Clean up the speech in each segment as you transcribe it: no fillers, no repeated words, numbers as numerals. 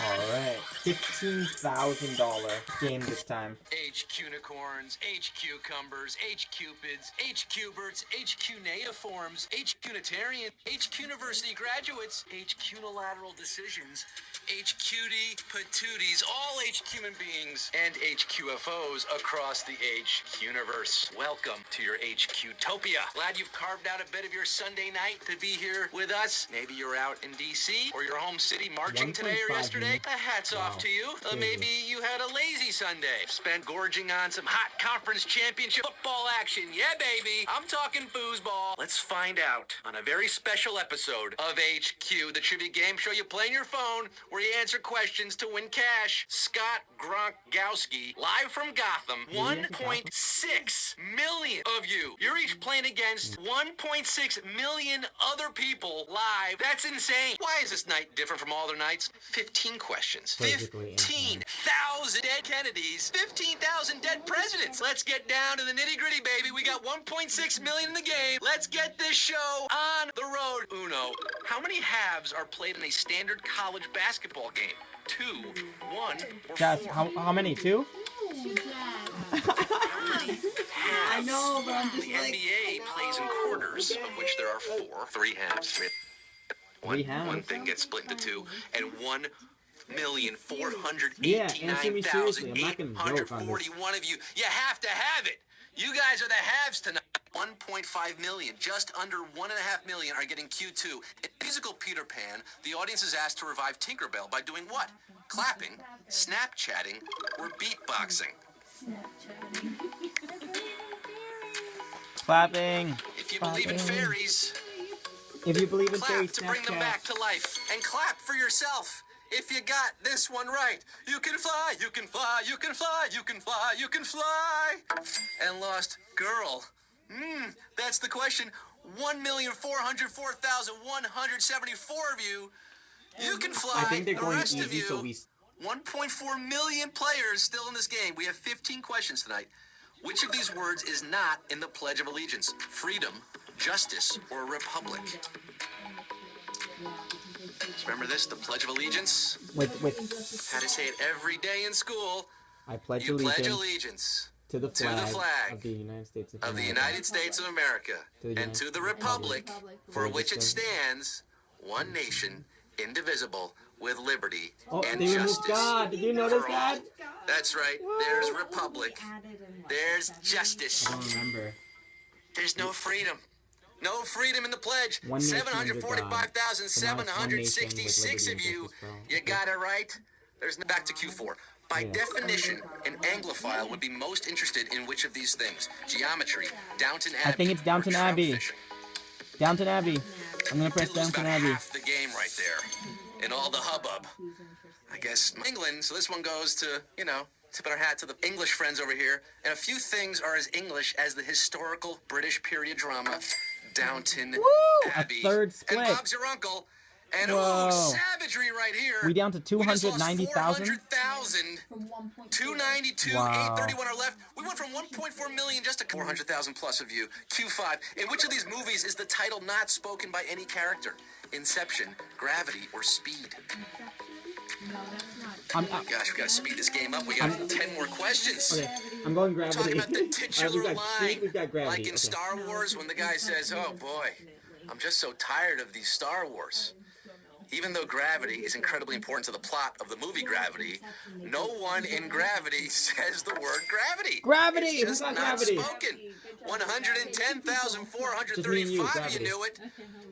Alright. $15,000 game this time. H-Cunicorns, H-Cucumbers, H-Cupids, H-Cuberts, H-Cuneiforms, H-Cunitarian, H-Cuniversity graduates, H-Cunilateral decisions, H-Cutie patooties, all H-Human beings, and H-QFOs across the H-Universe. Welcome to your H-Qtopia. Glad you've carved out a bit of your Sunday night to be here with us. Maybe you're out in D.C. or your home city marching today or yesterday. Hats off to you. Maybe you had a lazy Sunday. Spent gorging on some hot conference championship football action. Yeah, baby. I'm talking foosball. Let's find out on a very special episode of HQ, the trivia game show you play on your phone where you answer questions to win cash. Scott Gronkowski, live from Gotham. 1.6 million of you. You're each playing against 1.6 million other people live. That's insane. Why is this night different from all other nights? 15 questions. 15,000 dead Kennedys. 15,000 dead presidents. Let's get down to the nitty-gritty, baby. We got 1.6 million in the game. Let's get this show on the road. Uno. How many halves are played in a standard college basketball game? 2, 1, or Guys, 4? how many? 2? I know, but I'm just The NBA plays in quarters, of which there are 4. 3 halves. One thing gets split into 2, and 1,489,841 of you. You have to have it. You guys are the halves tonight. 1.5 million, just under 1.5 million are getting Q2. In musical Peter Pan, the audience is asked to revive Tinkerbell by doing what? Clapping, Snapchatting, or beatboxing. Clapping. If you believe in fairies, If you believe in clap fairies, to bring them back to life, and clap for yourself. If you got this one right, you can fly, you can fly, you can fly, you can fly, you can fly. And lost girl. That's the question. 1,404,174 of you. You can fly. I think they're the going rest easy, of you. so we... 1.4 million players still in this game. We have 15 questions tonight. Which of these words is not in the Pledge of Allegiance? Freedom, justice, or republic? Remember this, the Pledge of Allegiance? With Had to say it every day in school. I pledge You allegiance, pledge allegiance to the flag of the United States of the America, United States of America and to the republic for which it stands, one nation, indivisible, with liberty and they removed justice. God. Did you notice for all. that? That's right. There's republic. There's justice. I don't remember. There's no freedom. No freedom in the pledge. One nation under God. 745,766 of you. You got it right. There's no back to Q4. By definition, an Anglophile would be most interested in which of these things? Geometry, Downton Abbey. I think it's Downton or Trump Abbey. fishing? Downton Abbey. I'm gonna press Did lose Downton about Abbey. half the game right there. In all the hubbub. I guess England, so this one goes to, tip our hat to the English friends over here. And a few things are as English as the historical British period drama, Downton Abbey. A third split. And Bob's your uncle. And Whoa. savagery right here. We down to 290,000? 400,000. 292, Wow. 831 are left. We went from 1.4 million just to 400,000 plus of you. Q5. In which of these movies is the title not spoken by any character? Inception, Gravity, or Speed? Oh my gosh, we gotta speed this game up. We got 10 more questions. Okay, I'm going Gravity. Talking about the titular we've got line, Speed, we've got Gravity. like in Okay. Star Wars when the guy says, "Oh boy, I'm just so tired of these Star Wars." Even though gravity is incredibly important to the plot of the movie Gravity, no one in Gravity says the word gravity. Gravity! It's just Who's got not Gravity? spoken. 110,435 you, of Gravity. you knew it.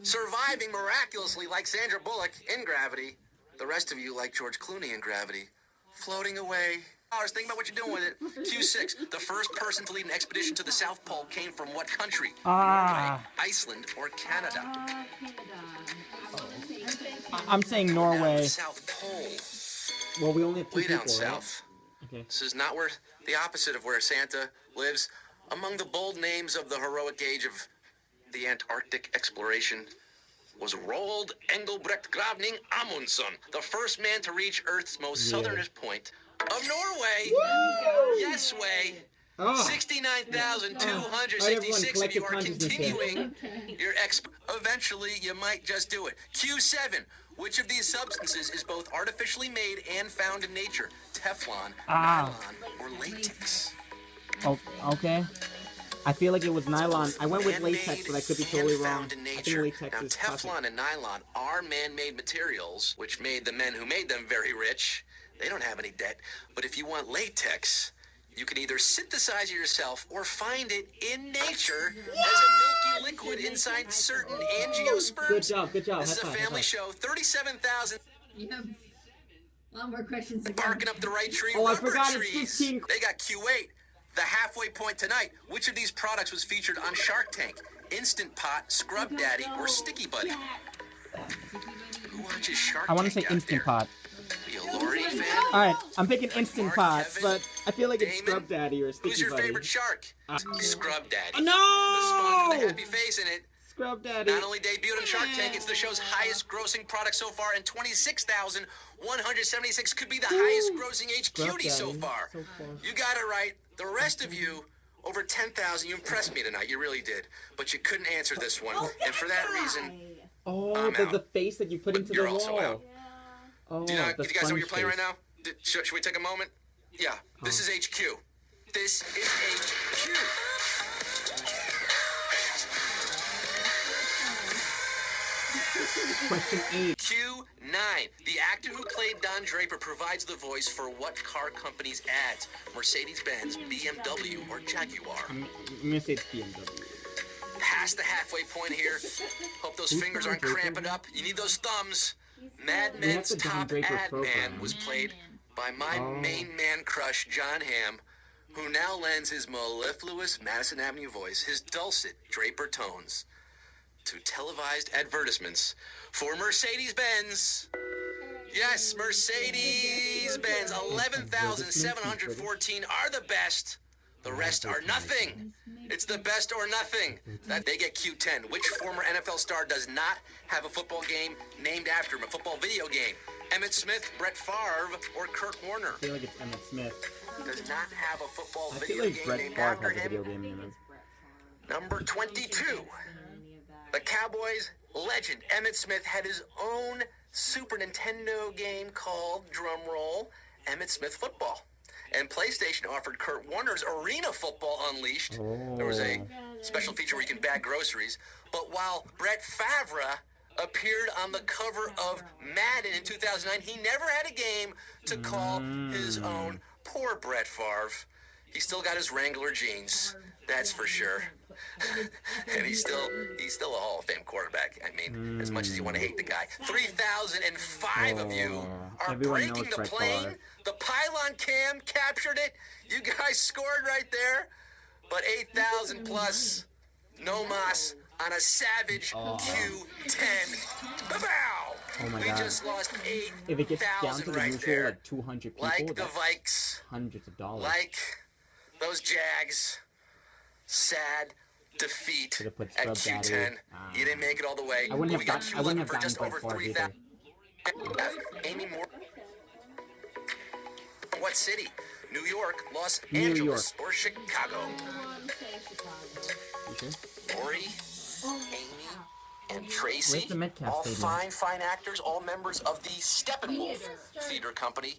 Surviving miraculously like Sandra Bullock in Gravity. The rest of you like George Clooney in Gravity. Floating away. Think about what you're doing with it. Q6. The first person to lead an expedition to the South Pole came from what country? Norway, Iceland, or Canada? I'm saying Norway. South Pole. Well, we only have 2 Way people, down south. right? Okay. This is not where the opposite of where Santa lives. Among the bold names of the heroic age of the Antarctic exploration was Roald Engelbrekt Gravning Amundsen, the first man to reach Earth's most southernmost point of Norway. Yes way. Oh. 69,266 of you are collective consciousness here. continuing your Eventually, you might just do it. Q7. Which of these substances is both artificially made and found in nature? Teflon, nylon, or latex? Oh, okay. I feel like it was nylon. I went with latex, but I could be totally wrong. Found in I think nature. latex Now, is Teflon classic. and nylon are man-made materials, which made the men who made them very rich. They don't have any debt. But if you want latex, you can either synthesize it yourself or find it in nature as a milky liquid inside certain angiosperms. Good job, good job. This is a High five, family high five. show. 37,000 You have a lot more questions to go. barking up the right tree. Oh, I Rubber forgot it's trees. 15. They got Q8. The halfway point tonight. Which of these products was featured on Shark Tank? Instant Pot, Scrub Daddy, or Sticky Buddy? Who watches Shark I want to Tank say out Instant there? Pot. Are you a Lori fan? Alright, I'm picking Instant Mark, Pot, Kevin, but I feel like it's Damon? Scrub Daddy or Who's Sticky your Buddy. favorite shark? Scrub Daddy. No! The sponge with the happy face in it. Scrub Daddy. Not only debuted on Shark Tank, it's the show's highest grossing product so far, and 26,176 could be the highest grossing HQD so Daddy. far. So close. You got it right. The rest of you, over 10,000, you impressed me tonight. You really did. But you couldn't answer this one. And for that reason, Oh, I'm the out. face that you put into You're the also wall. out. Oh, do you the guys know what you're sponge playing right face. now? Should we take a moment? Yeah. This is HQ. This is HQ. Question 8. Q9. The actor who played Don Draper provides the voice for what car company's ads? Mercedes-Benz, BMW, or Jaguar? I'm gonna say it's BMW. Past the halfway point here. Hope those Who's fingers Don aren't Draper? cramping up. You need those thumbs. Mad We have Men's the Don top Draper ad man program. was played by my Oh. main man crush, John Hamm, who now lends his mellifluous Madison Avenue voice, his dulcet Draper tones, to televised advertisements for Mercedes-Benz. Yes, Mercedes-Benz. 11,714 are the best. The rest are nothing. It's the best or nothing. That they get Q10. Which former NFL star does not have a football game named after him? A football video game. Emmett Smith, Brett Favre, or Kurt Warner? I feel like it's Emmett Smith. Does not have a football I video feel like game Brett named Favre after has a him. video game name. Number 22. The Cowboys legend Emmett Smith had his own Super Nintendo game called, drumroll, Emmett Smith Football. And PlayStation offered Kurt Warner's Arena Football Unleashed. There was a special feature where you can bag groceries. But while Brett Favre appeared on the cover of Madden in 2009, he never had a game to call his own. Poor Brett Favre. He still got his Wrangler jeans, that's for sure. And he's still a Hall of Fame quarterback. I mean, as much as you want to hate the guy. 3,005 of you are Everyone breaking knows the Brett plane. Favre. The pylon cam captured it. You guys scored right there. But 8,000 plus, no mas on a savage Q10. Ba-bow! Oh my We God. just lost If it gets down to 8,000 the right usual, there. like 200 people, Like the that's Vikes. hundreds of dollars. Like those Jags, sad defeat Could've put at Scrub Q10. Daddy. You didn't make it all the way. I wouldn't We have got gotten- I wouldn't Q11 have for gotten just Brett over Favre 3,000. Amy Moore. What city? New York, Los New Angeles, or Chicago? You sure? Lori, Amy, and Tracy, Where's the Metcalf all Stadium? fine actors, all members of the Steppenwolf Theater Company.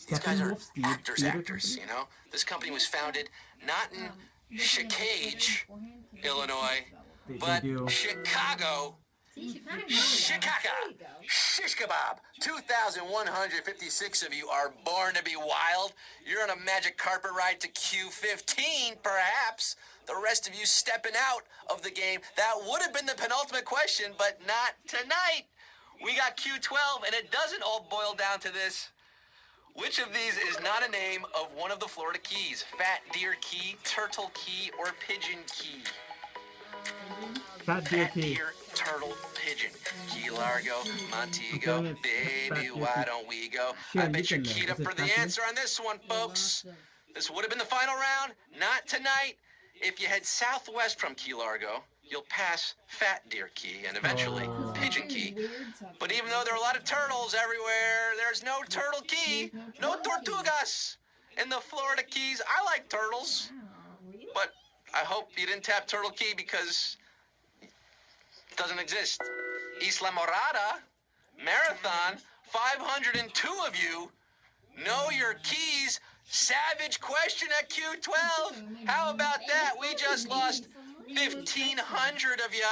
These guys are Steppenwolf Theater actors, you know? This company was founded not in Chickage, Illinois, but do. Chicago. Chicago. Shish kebab. 2,156 of you are born to be wild. You're on a magic carpet ride to Q15, perhaps. The rest of you stepping out of the game. That would have been the penultimate question, but not tonight. We got Q12, and it doesn't all boil down to this. Which of these is not a name of one of the Florida Keys? Fat Deer Key, Turtle Key, or Pigeon Key? Fat Deer Fat Key. Deer, Turtle, Pigeon. Key Largo, Montego, I'm feeling it's baby, Fat Deer why Key. don't we go? Sure, I you bet you're can, keyed up is it for the Fat Deer? answer on this one, folks. This would have been the final round. Not tonight. If you head southwest from Key Largo, you'll pass Fat Deer Key and eventually Pigeon Key. But even though there are a lot of turtles everywhere, there's no Turtle Key, no Tortugas in the Florida Keys. I like turtles. but I hope you didn't tap Turtle Key because it doesn't exist. Isla Morada, Marathon, 502 of you know your keys. Savage question at Q12. How about that? We just lost 1,500 of you.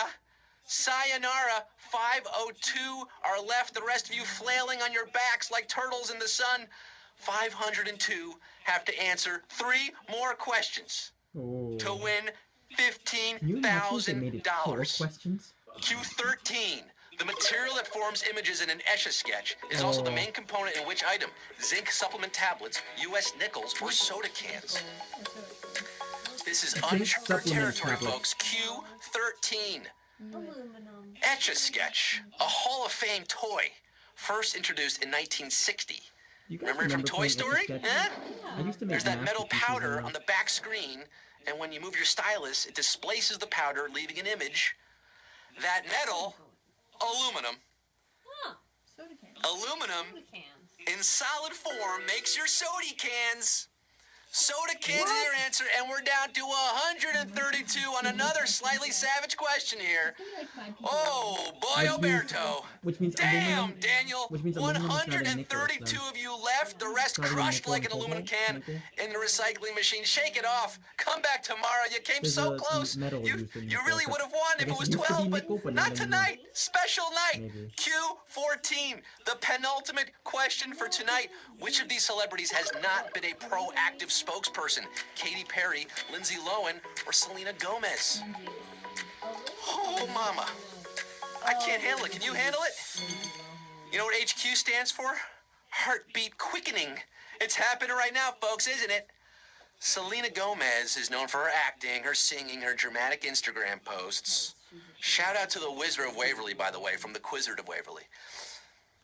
Sayonara, 502 are left. The rest of you flailing on your backs like turtles in the sun. 502 have to answer 3 more questions to win $15,000. Questions? Q13. The material that forms images in an Etch-a-Sketch is also the main component in which item? Zinc supplement tablets, U.S. nickels, or soda cans. This is uncharted territory, folks. Q13. Etch-a-Sketch, a Hall of Fame toy, first introduced in 1960. Remember it from Toy Story? Huh? There's that metal powder on the back screen, and when you move your stylus, it displaces the powder, leaving an image. That metal, aluminum. Soda cans. Aluminum Soda cans. in solid form makes your soda cans. Soda cans is your answer, and we're down to 132 on another slightly savage question here. Oh, boy, Alberto. Which means Damn, aluminum, Daniel. which means aluminum is not a 132 nickel, of you left, the rest Probably crushed nickel like an and aluminum cobalt, can nickel. in the recycling machine. Shake it off. Come back tomorrow. You came There's so a close. metal You used in you nickel, really but would have won I if it guess was it used to be 12, nickel, but but not not anymore. tonight. Special night. Maybe. Q14, the penultimate question for tonight. Which of these celebrities has not been a proactive spokesperson? Katy Perry, Lindsay Lohan, or Selena Gomez? Oh, mama. I can't handle it. Can you handle it? You know what HQ stands for? Heartbeat quickening. It's happening right now, folks, isn't it? Selena Gomez is known for her acting, her singing, her dramatic Instagram posts. Shout out to the Wizard of Waverly, by the way, from the Quizzard of Waverly.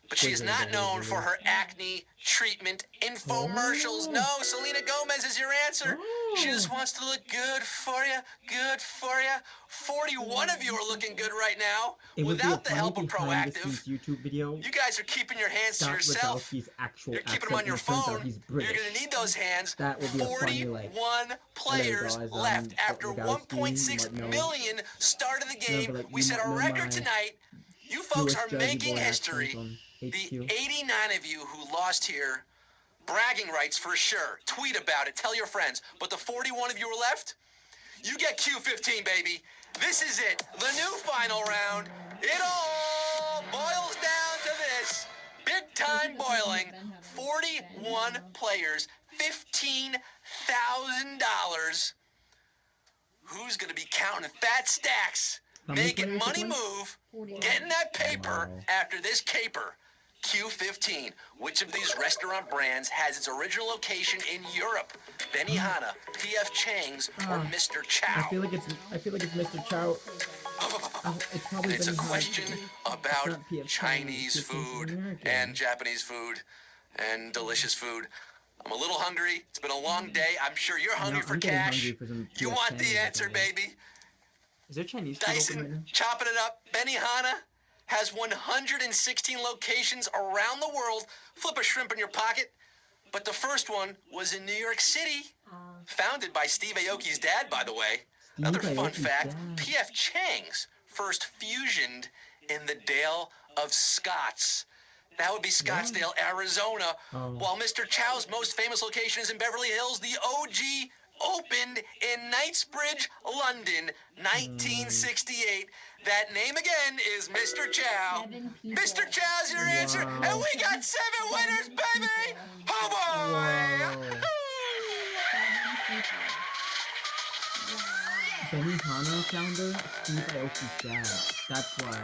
But she is not known for her acne treatment infomercials. No, Selena Gomez is your answer. She just wants to look good for you, good for you. 41 of you are looking good right now It would be without a the help of behind the scenes Proactive. YouTube video. You guys are keeping your hands to Scott yourself. Rudolphi's actual You're keeping accent, them on your and it turns out phone. he's You're British. going to need those hands. That would be a funny, like, 41 players guys, left after Rudolphi, 1.6 you might know. million start of the game. but, like, We you set a might know record my tonight. You folks Jewish are Jersey making boy history. accent on The HQ. 89 of you who lost here, bragging rights for sure. Tweet about it. Tell your friends. But the 41 of you who are left, you get Q15, baby. This is it. The new final round. It all boils down to this. Big time boiling. 41 players. $15,000. Who's going to be counting fat stacks? How many Making players money again? move. Getting that paper Wow. after this caper. Q15. Which of these restaurant brands has its original location in Europe? Benihana, P.F. Chang's, or Mr. Chow? I feel like it's Mr. Chow. It's probably It's a Benihana. question It's about not P.F. Chinese Chang's, it's food American. and Japanese food and delicious food. I'm a little hungry. It's been a long day. I'm sure you're hungry for I'm getting cash. hungry for some You P.F. want the Chang's, answer, I think. baby. Is there Chinese food open right now? Dyson, chopping it up. Benihana has 116 locations around the world. Flip a shrimp in your pocket. But the first one was in New York City. Founded by Steve Aoki's dad, by the way. Another fun Aoki's fact, dad. P.F. Chang's first fusioned in the Dale of Scots. That would be Scottsdale, Arizona. While Mr. Chow's most famous location is in Beverly Hills, the OG opened in Knightsbridge, London, 1968. That name again is Mr. Chow. 7 people. Mr. Chow's your answer, Wow. and we got 7 winners, baby! Oh boy! Benihana founder, Steve Aoki's dad. That's why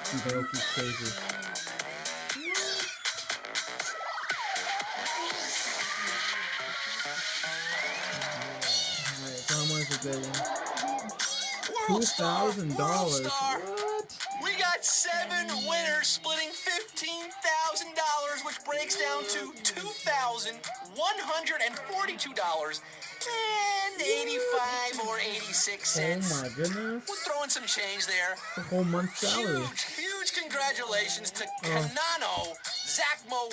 Steve Aoki's crazy. Alright, so how much is it? World Star, $2,000. World Star. What? We got 7 winners splitting $15,000, which breaks down to $2,142.85 or 86 Oh cents. my goodness. We're throwing some change there. It's a whole month's salary. Huge congratulations to Kanano, Zachmo